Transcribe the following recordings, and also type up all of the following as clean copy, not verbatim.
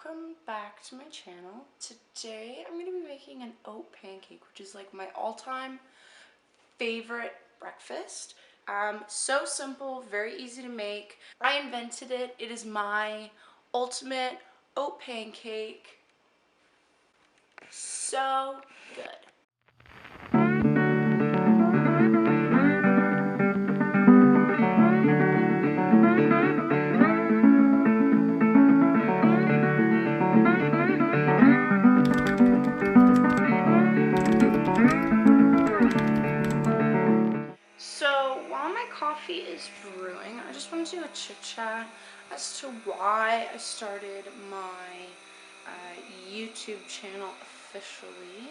welcome back to my channel. Today I'm going to be making an oat pancake, which is like my all-time favorite breakfast. So simple, very easy to make. I invented it. It is my ultimate oat pancake. So good. So while my coffee is brewing, I just want to do a chit chat as to why I started my YouTube channel officially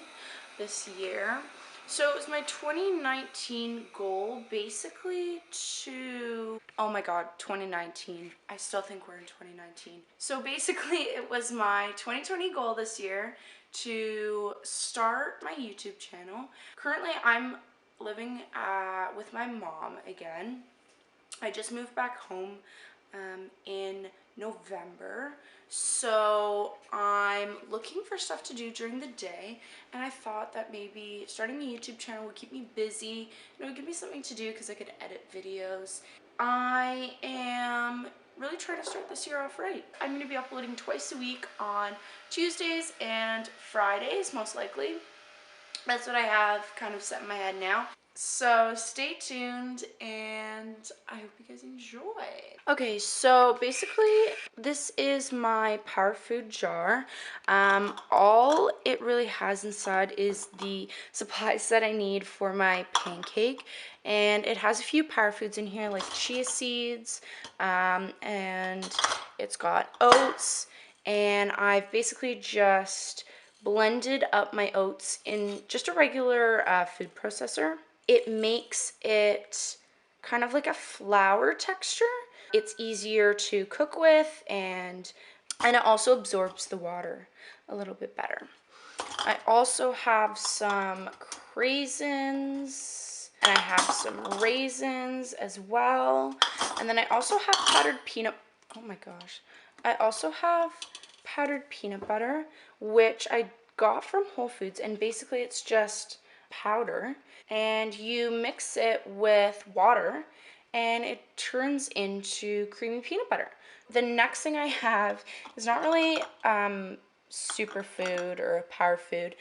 this year. So it was my 2019 goal, basically to, oh my god, 2019. I still think we're in 2019. So basically it was my 2020 goal this year to start my YouTube channel. Currently I'm living with my mom again. I just moved back home in November, so I'm looking for stuff to do during the day, and I thought that maybe starting a YouTube channel would keep me busy. It would give me something to do because I could edit videos. I am really trying to start this year off right. I'm going to be uploading twice a week on Tuesdays and Fridays, most likely. That's what I have kind of set in my head now. So stay tuned and I hope you guys enjoy. Okay, so basically this is my power food jar. All it really has inside is the supplies that I need for my pancake, and it has a few power foods in here like chia seeds, and it's got oats, and I've basically just blended up my oats in just a regular food processor. It makes it kind of like a flour texture. It's easier to cook with, and it also absorbs the water a little bit better. I also have some craisins, and I have some raisins as well. And then I also have powdered peanut, oh my gosh. I also have powdered peanut butter, which I got from Whole Foods, and basically it's just powder, and you mix it with water and it turns into creamy peanut butter. The next thing I have is not really superfood or a power food,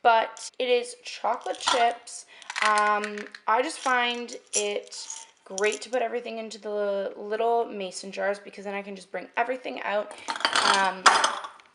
but it is chocolate chips. I just find it great to put everything into the little mason jars because then I can just bring everything out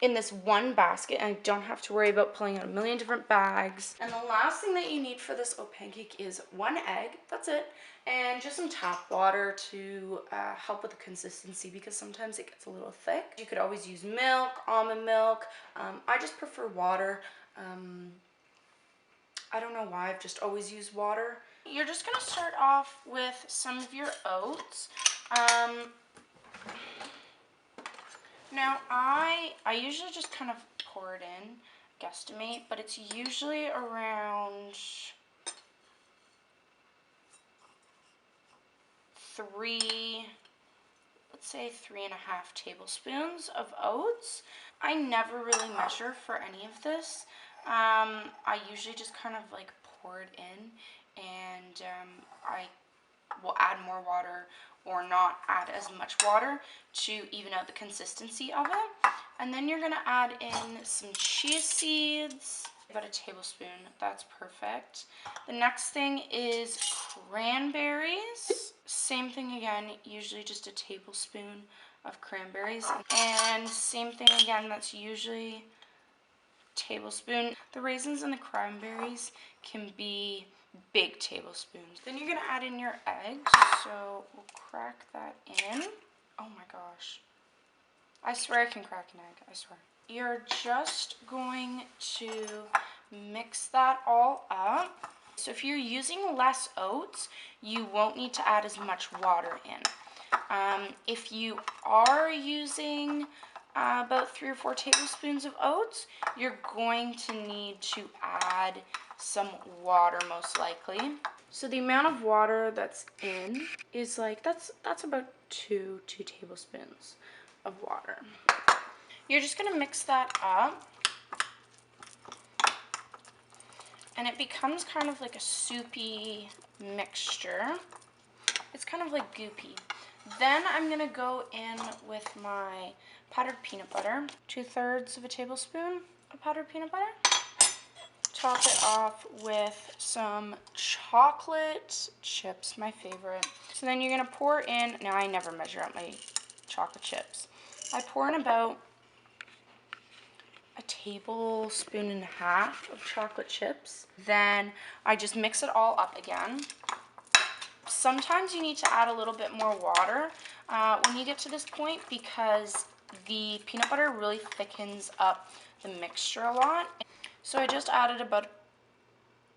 in this one basket, and I don't have to worry about pulling out a million different bags. And the last thing that you need for this oat pancake is one egg, that's it, and just some tap water to help with the consistency because sometimes it gets a little thick. You could always use milk, almond milk. I just prefer water. I don't know why, I've just always used water. You're just gonna start off with some of your oats. Now, I usually just kind of pour it in, guesstimate, but it's usually around let's say 3.5 tablespoons of oats. I never really measure for any of this. I usually just kind of like pour it in, and I will add more water or not add as much water to even out the consistency of it. And then you're gonna add in some chia seeds, about a tablespoon, that's perfect. The next thing is cranberries. Same thing again, usually just a tablespoon of cranberries. And same thing again, that's usually a tablespoon. The raisins and the cranberries can be big tablespoons. Then you're gonna add in your eggs, so we'll crack that in. Oh my gosh. I swear I can crack an egg, I swear. You're just going to mix that all up. So if you're using less oats, you won't need to add as much water in. If you are using about 3 or 4 tablespoons of oats, you're going to need to add some water most likely. So the amount of water that's in is like, that's about 2 tablespoons of water. You're just going to mix that up, and it becomes kind of like a soupy mixture. It's kind of like goopy. Then I'm going to go in with my powdered peanut butter, 2/3 of a tablespoon of powdered peanut butter. Top it off with some chocolate chips, my favorite. So then you're going to pour in, now I never measure out my chocolate chips. I pour in about a tablespoon and a half of chocolate chips. Then I just mix it all up again. Sometimes you need to add a little bit more water when you get to this point because the peanut butter really thickens up the mixture a lot. So I just added about a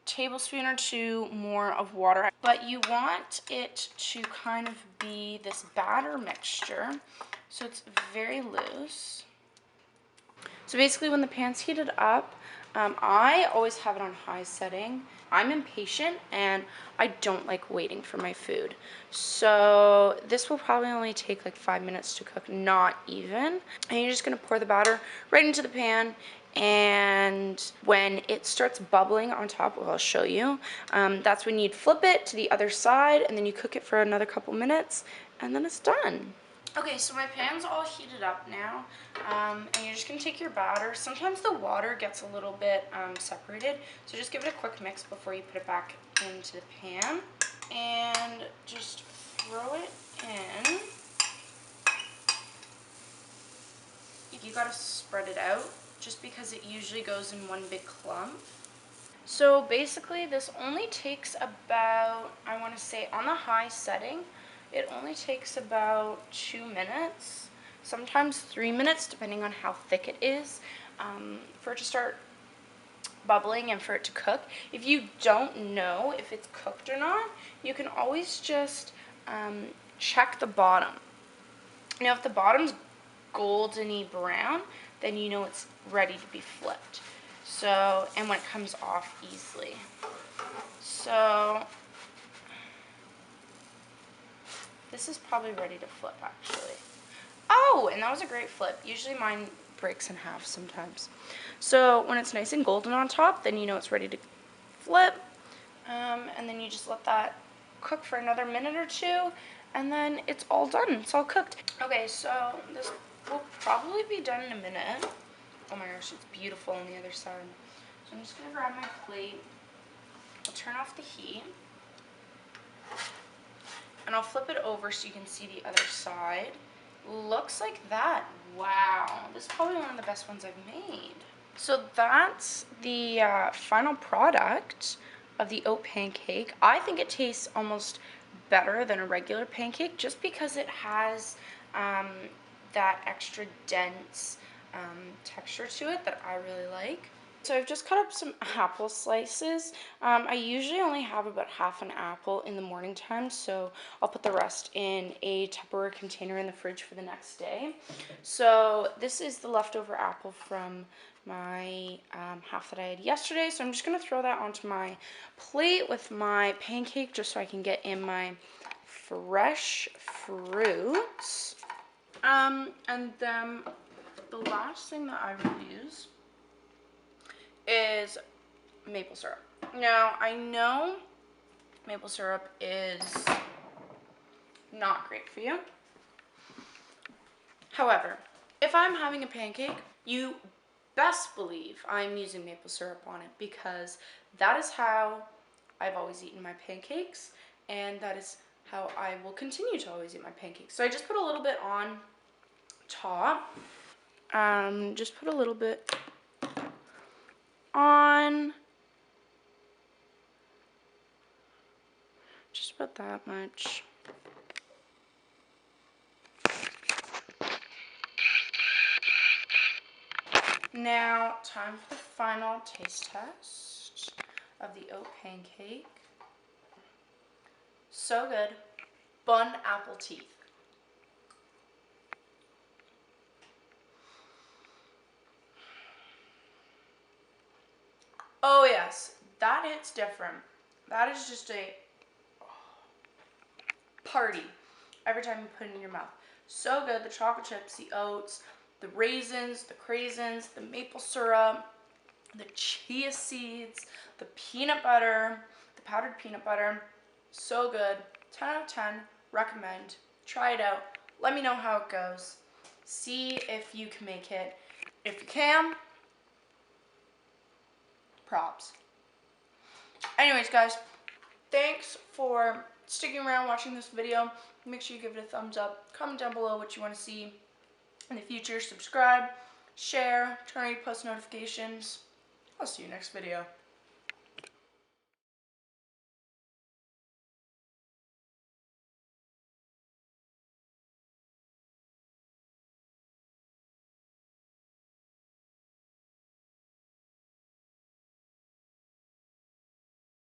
tablespoon or two more of water, but you want it to kind of be this batter mixture, so it's very loose. So basically when the pan's heated up, I always have it on high setting. I'm impatient and I don't like waiting for my food. So this will probably only take like 5 minutes to cook, not even. And you're just gonna pour the batter right into the pan, and when it starts bubbling on top, well, I'll show you, that's when you'd flip it to the other side and then you cook it for another couple minutes and then it's done. Okay, so my pan's all heated up now, and you're just going to take your batter. Sometimes the water gets a little bit separated, so just give it a quick mix before you put it back into the pan, and just throw it in. You got to spread it out, just because it usually goes in one big clump. So basically this only takes about, I want to say on the high setting, it only takes about 2 minutes, sometimes 3 minutes, depending on how thick it is, for it to start bubbling and for it to cook. If you don't know if it's cooked or not, you can always just check the bottom. Now if the bottom's goldeny brown, then you know it's ready to be flipped. So, and when it comes off easily. So this is probably ready to flip actually. Oh, and that was a great flip. Usually mine breaks in half sometimes. So when it's nice and golden on top, then you know it's ready to flip. And then you just let that cook for another minute or two, and then it's all done. It's all cooked. Okay, so this will probably be done in a minute. Oh my gosh, it's beautiful on the other side. So I'm just gonna grab my plate. I'll turn off the heat. And I'll flip it over so you can see the other side. Looks like that. Wow, this is probably one of the best ones I've made. So that's the final product of the oat pancake. I think it tastes almost better than a regular pancake just because it has that extra dense texture to it that I really like. So I've just cut up some apple slices. I usually only have about half an apple in the morning time, so I'll put the rest in a Tupperware container in the fridge for the next day. So this is the leftover apple from my half that I had yesterday, so I'm just going to throw that onto my plate with my pancake just so I can get in my fresh fruits. And then the last thing that I will use is maple syrup. Now, I know maple syrup is not great for you. However, if I'm having a pancake, you best believe I'm using maple syrup on it because that is how I've always eaten my pancakes, and that is how I will continue to always eat my pancakes. So I just put a little bit on top. Just put a little bit on. Just about that much. Now, time for the final taste test of the oat pancake. So good. Bun apple teeth. Oh yes, that hits different. That is just a party every time you put it in your mouth. So good. The chocolate chips, the oats, the raisins, the craisins, the maple syrup, the chia seeds, the peanut butter, the powdered peanut butter. So good. 10 out of 10. Recommend. Try it out. Let me know how it goes. See if you can make it. If you can, props. Anyways, guys, thanks for sticking around watching this video. Make sure you give it a thumbs up. Comment down below what you want to see in the future. Subscribe, share, turn on your post notifications. I'll see you next video.